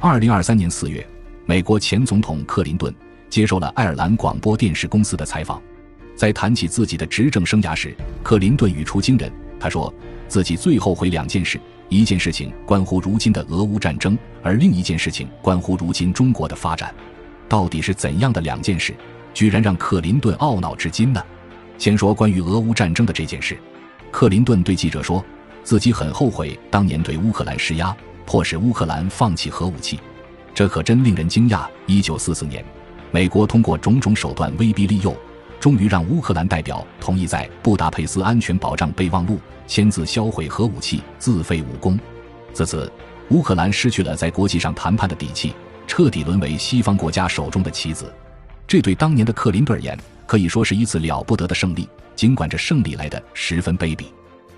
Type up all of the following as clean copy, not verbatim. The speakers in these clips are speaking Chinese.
2023年4月，美国前总统克林顿接受了爱尔兰广播电视公司的采访。在谈起自己的执政生涯时，克林顿语出惊人，他说自己最后悔2件事，一件事情关乎如今的俄乌战争，而另一件事情关乎如今中国的发展。到底是怎样的2件事，居然让克林顿懊恼至今呢？先说关于俄乌战争的这件事，克林顿对记者说，自己很后悔当年对乌克兰施压，迫使乌克兰放弃核武器。这可真令人惊讶。1944年，美国通过种种手段威逼利诱，终于让乌克兰代表同意在布达佩斯安全保障备忘录签字销毁核武器，自废武功。自此，乌克兰失去了在国际上谈判的底气，彻底沦为西方国家手中的棋子。这对当年的克林顿而言，可以说是一次了不得的胜利，尽管这胜利来得十分卑鄙。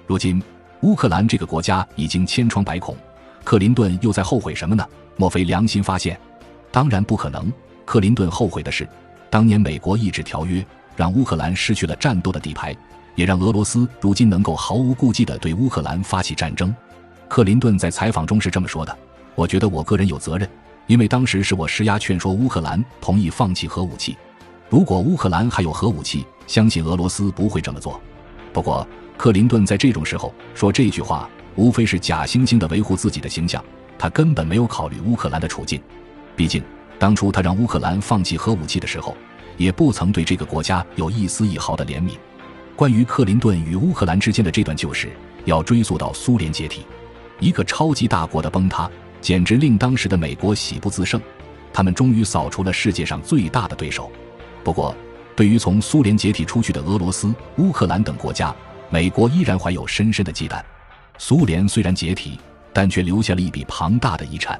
如今，乌克兰这个国家已经千疮百孔，克林顿又在后悔什么呢？莫非良心发现？当然不可能。克林顿后悔的是，当年美国抑制条约，让乌克兰失去了战斗的底牌，也让俄罗斯如今能够毫无顾忌地对乌克兰发起战争。克林顿在采访中是这么说的：我觉得我个人有责任，因为当时是我施压劝说乌克兰同意放弃核武器。如果乌克兰还有核武器，相信俄罗斯不会这么做。不过，克林顿在这种时候说这句话，无非是假惺惺地维护自己的形象，他根本没有考虑乌克兰的处境。毕竟，当初他让乌克兰放弃核武器的时候，也不曾对这个国家有一丝一毫的怜悯。关于克林顿与乌克兰之间的这段旧事，要追溯到苏联解体。一个超级大国的崩塌，简直令当时的美国喜不自胜，他们终于扫除了世界上最大的对手。不过，对于从苏联解体出去的俄罗斯、乌克兰等国家，美国依然怀有深深的忌惮。苏联虽然解体，但却留下了一笔庞大的遗产。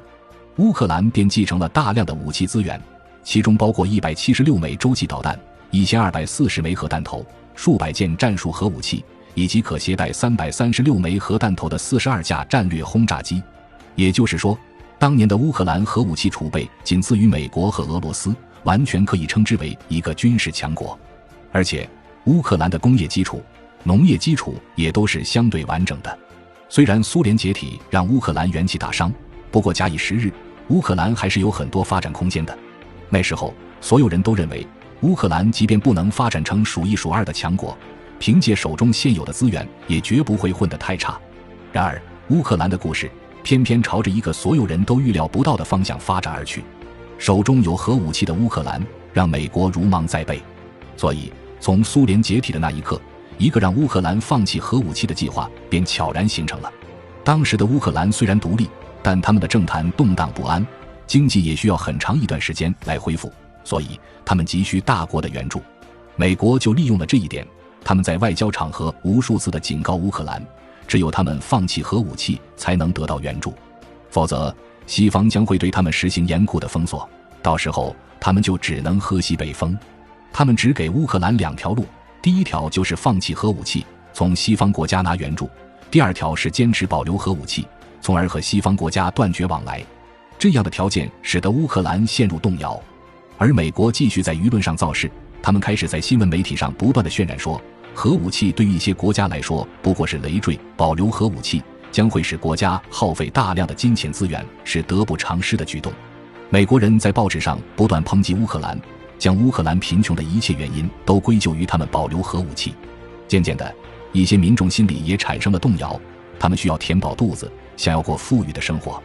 乌克兰便继承了大量的武器资源，其中包括176枚洲际导弹、1240枚核弹头、数百件战术核武器，以及可携带336枚核弹头的42架战略轰炸机。也就是说，当年的乌克兰核武器储备仅次于美国和俄罗斯，完全可以称之为一个军事强国。而且，乌克兰的工业基础、农业基础也都是相对完整的。虽然苏联解体让乌克兰元气大伤，不过假以时日，乌克兰还是有很多发展空间的。那时候，所有人都认为，乌克兰即便不能发展成数一数二的强国，凭借手中现有的资源，也绝不会混得太差。然而，乌克兰的故事偏偏朝着一个所有人都预料不到的方向发展而去。手中有核武器的乌克兰让美国如芒在背，所以从苏联解体的那一刻，一个让乌克兰放弃核武器的计划便悄然形成了。当时的乌克兰虽然独立，但他们的政坛动荡不安，经济也需要很长一段时间来恢复，所以他们急需大国的援助。美国就利用了这一点，他们在外交场合无数次地警告乌克兰，只有他们放弃核武器才能得到援助，否则西方将会对他们实行严酷的封锁，到时候他们就只能喝西北风。他们只给乌克兰2条路，第一条就是放弃核武器，从西方国家拿援助；第二条是坚持保留核武器，从而和西方国家断绝往来。这样的条件使得乌克兰陷入动摇，而美国继续在舆论上造势，他们开始在新闻媒体上不断地渲染说，核武器对于一些国家来说不过是累赘，保留核武器将会使国家耗费大量的金钱资源，是得不偿失的举动。美国人在报纸上不断抨击乌克兰，将乌克兰贫穷的一切原因都归咎于他们保留核武器。渐渐的，一些民众心里也产生了动摇，他们需要填饱肚子，想要过富裕的生活。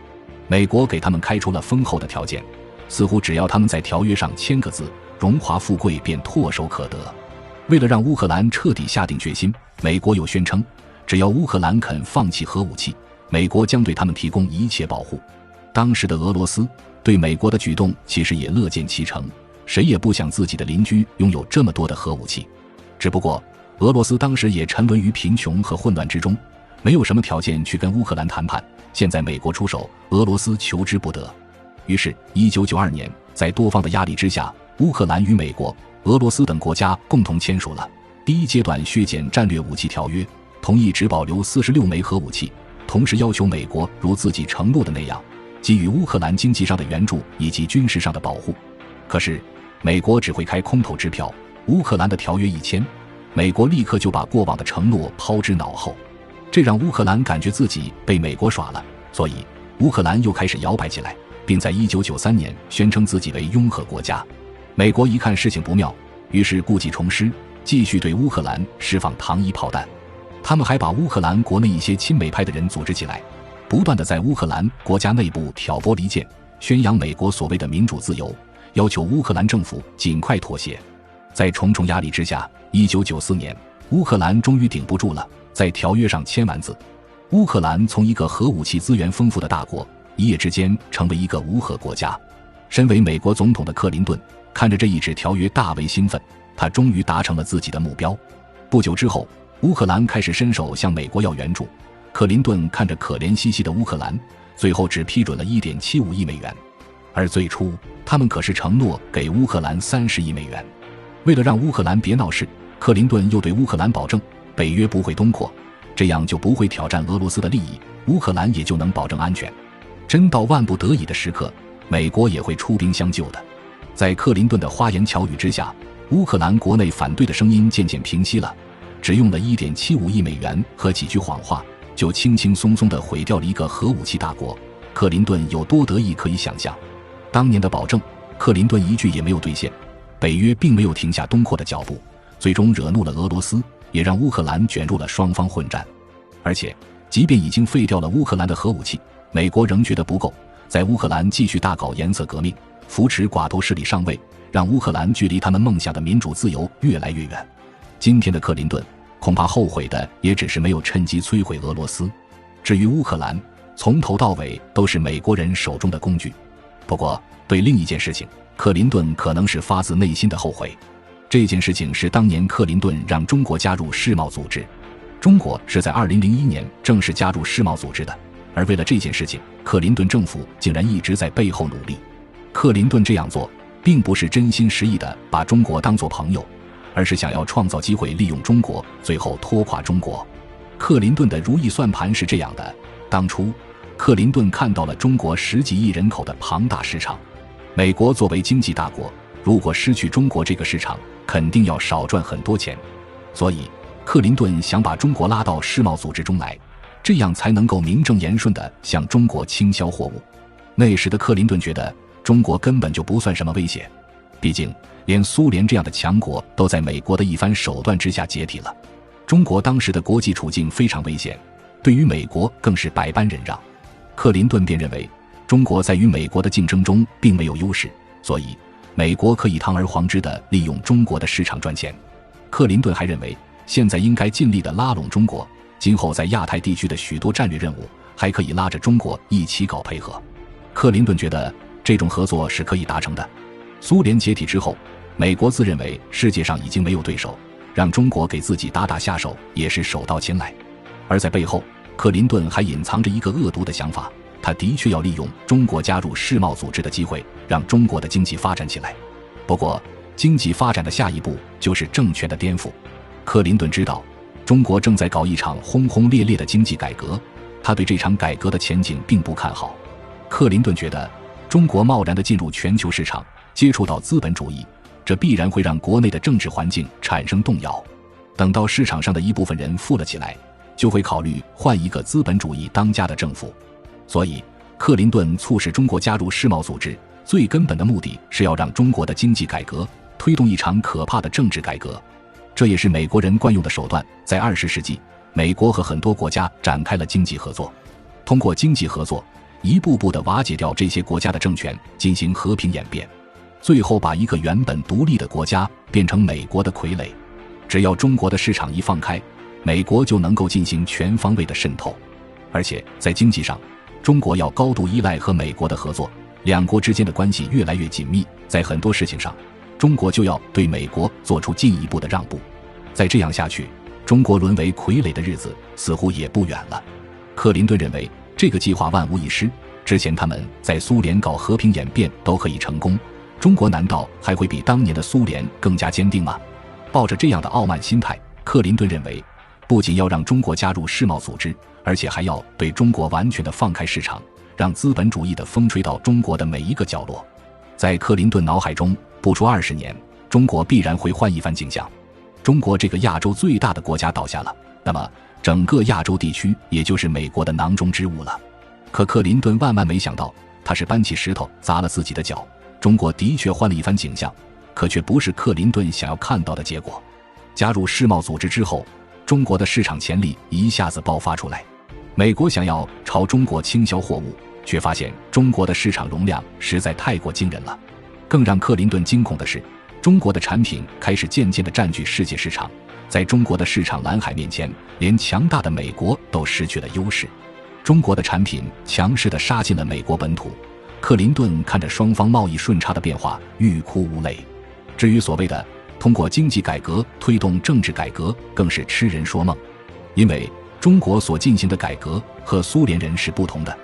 美国给他们开出了丰厚的条件，似乎只要他们在条约上签个字，荣华富贵便唾手可得。为了让乌克兰彻底下定决心，美国又宣称，只要乌克兰肯放弃核武器，美国将对他们提供一切保护。当时的俄罗斯对美国的举动其实也乐见其成，谁也不想自己的邻居拥有这么多的核武器。只不过，俄罗斯当时也沉沦于贫穷和混乱之中，没有什么条件去跟乌克兰谈判。现在美国出手，俄罗斯求之不得。于是1992年，在多方的压力之下，乌克兰与美国、俄罗斯等国家共同签署了第一阶段削减战略武器条约，同意只保留46枚核武器，同时要求美国如自己承诺的那样，给予乌克兰经济上的援助以及军事上的保护。可是，美国只会开空头支票，乌克兰的条约一签，美国立刻就把过往的承诺抛之脑后，这让乌克兰感觉自己被美国耍了，所以乌克兰又开始摇摆起来，并在1993年宣称自己为拥核国家。美国一看事情不妙，于是故技重施，继续对乌克兰释放糖衣炮弹。他们还把乌克兰国内一些亲美派的人组织起来，不断地在乌克兰国家内部挑拨离间，宣扬美国所谓的民主自由，要求乌克兰政府尽快妥协。在重重压力之下，1994年，乌克兰终于顶不住了，在条约上签完字。乌克兰从一个核武器资源丰富的大国，一夜之间成为一个无核国家。身为美国总统的克林顿看着这一纸条约大为兴奋，他终于达成了自己的目标。不久之后，乌克兰开始伸手向美国要援助，克林顿看着可怜兮兮的乌克兰，最后只批准了 1.75 亿美元。而最初他们可是承诺给乌克兰30亿美元。为了让乌克兰别闹事，克林顿又对乌克兰保证，北约不会东扩，这样就不会挑战俄罗斯的利益，乌克兰也就能保证安全。真到万不得已的时刻，美国也会出兵相救的。在克林顿的花言巧语之下，乌克兰国内反对的声音渐渐平息了，只用了 1.75 亿美元和几句谎话，就轻轻松松地毁掉了一个核武器大国。克林顿有多得意可以想象，当年的保证，克林顿一句也没有兑现。北约并没有停下东扩的脚步，最终惹怒了俄罗斯，也让乌克兰卷入了双方混战。而且即便已经废掉了乌克兰的核武器，美国仍觉得不够，在乌克兰继续大搞颜色革命，扶持寡头势力上位，让乌克兰距离他们梦想的民主自由越来越远。今天的克林顿恐怕后悔的也只是没有趁机摧毁俄罗斯。至于乌克兰，从头到尾都是美国人手中的工具。不过对另一件事情，克林顿可能是发自内心的后悔。这件事情是当年克林顿让中国加入世贸组织。中国是在2001年正式加入世贸组织的，而为了这件事情，克林顿政府竟然一直在背后努力。克林顿这样做并不是真心实意地把中国当作朋友，而是想要创造机会利用中国，最后拖垮中国。克林顿的如意算盘是这样的，当初克林顿看到了中国10几亿人口的庞大市场，美国作为经济大国，如果失去中国这个市场，肯定要少赚很多钱。所以克林顿想把中国拉到世贸组织中来，这样才能够名正言顺地向中国倾销货物。那时的克林顿觉得中国根本就不算什么威胁，毕竟连苏联这样的强国都在美国的一番手段之下解体了。中国当时的国际处境非常危险，对于美国更是百般忍让。克林顿便认为中国在与美国的竞争中并没有优势，所以美国可以堂而皇之地利用中国的市场赚钱。克林顿还认为现在应该尽力地拉拢中国，今后在亚太地区的许多战略任务还可以拉着中国一起搞配合。克林顿觉得这种合作是可以达成的。苏联解体之后，美国自认为世界上已经没有对手，让中国给自己打打下手也是手到擒来。而在背后，克林顿还隐藏着一个恶毒的想法，他的确要利用中国加入世贸组织的机会，让中国的经济发展起来。不过经济发展的下一步就是政权的颠覆。克林顿知道中国正在搞一场轰轰烈烈的经济改革，他对这场改革的前景并不看好。克林顿觉得中国贸然地进入全球市场，接触到资本主义，这必然会让国内的政治环境产生动摇。等到市场上的一部分人富了起来，就会考虑换一个资本主义当家的政府。所以克林顿促使中国加入世贸组织，最根本的目的是要让中国的经济改革推动一场可怕的政治改革。这也是美国人惯用的手段。在20世纪，美国和很多国家展开了经济合作，通过经济合作一步步地瓦解掉这些国家的政权，进行和平演变，最后把一个原本独立的国家变成美国的傀儡。只要中国的市场一放开，美国就能够进行全方位的渗透。而且在经济上，中国要高度依赖和美国的合作，两国之间的关系越来越紧密，在很多事情上，中国就要对美国做出进一步的让步。再这样下去，中国沦为傀儡的日子似乎也不远了。克林顿认为这个计划万无一失，之前他们在苏联搞和平演变都可以成功，中国难道还会比当年的苏联更加坚定吗？抱着这样的傲慢心态，克林顿认为不仅要让中国加入世贸组织，而且还要对中国完全的放开市场，让资本主义的风吹到中国的每一个角落。在克林顿脑海中，不出20年，中国必然会换一番景象。中国这个亚洲最大的国家倒下了，那么整个亚洲地区也就是美国的囊中之物了。可克林顿万万没想到，他是搬起石头砸了自己的脚。中国的确换了一番景象，可却不是克林顿想要看到的结果。加入世贸组织之后，中国的市场潜力一下子爆发出来。美国想要朝中国倾销货物，却发现中国的市场容量实在太过惊人了。更让克林顿惊恐的是，中国的产品开始渐渐地占据世界市场，在中国的市场蓝海面前，连强大的美国都失去了优势。中国的产品强势地杀进了美国本土，克林顿看着双方贸易顺差的变化，欲哭无泪。至于所谓的通过经济改革推动政治改革，更是痴人说梦。因为中国所进行的改革和苏联人是不同的，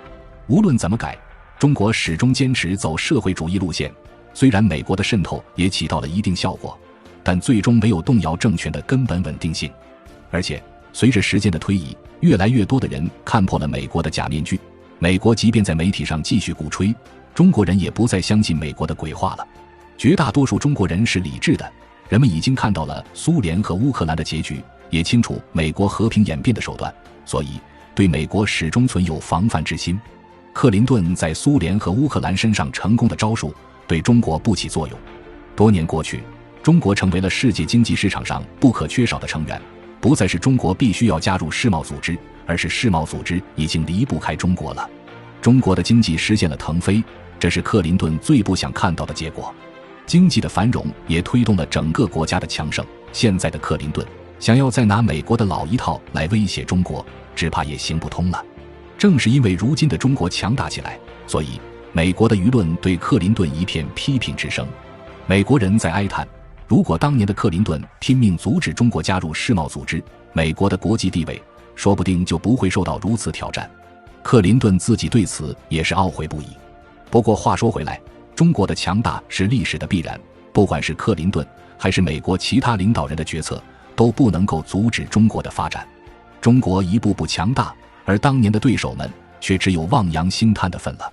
无论怎么改，中国始终坚持走社会主义路线。虽然美国的渗透也起到了一定效果，但最终没有动摇政权的根本稳定性。而且随着时间的推移，越来越多的人看破了美国的假面具。美国即便在媒体上继续鼓吹，中国人也不再相信美国的鬼话了。绝大多数中国人是理智的，人们已经看到了苏联和乌克兰的结局，也清楚美国和平演变的手段，所以对美国始终存有防范之心。克林顿在苏联和乌克兰身上成功的招数对中国不起作用。多年过去，中国成为了世界经济市场上不可缺少的成员，不再是中国必须要加入世贸组织，而是世贸组织已经离不开中国了。中国的经济实现了腾飞，这是克林顿最不想看到的结果。经济的繁荣也推动了整个国家的强盛。现在的克林顿想要再拿美国的老一套来威胁中国，只怕也行不通了。正是因为如今的中国强大起来，所以美国的舆论对克林顿一片批评之声。美国人在哀叹，如果当年的克林顿拼命阻止中国加入世贸组织，美国的国际地位说不定就不会受到如此挑战。克林顿自己对此也是懊悔不已。不过话说回来，中国的强大是历史的必然，不管是克林顿还是美国其他领导人的决策，都不能够阻止中国的发展。中国一步步强大，而当年的对手们却只有望洋兴叹的份了。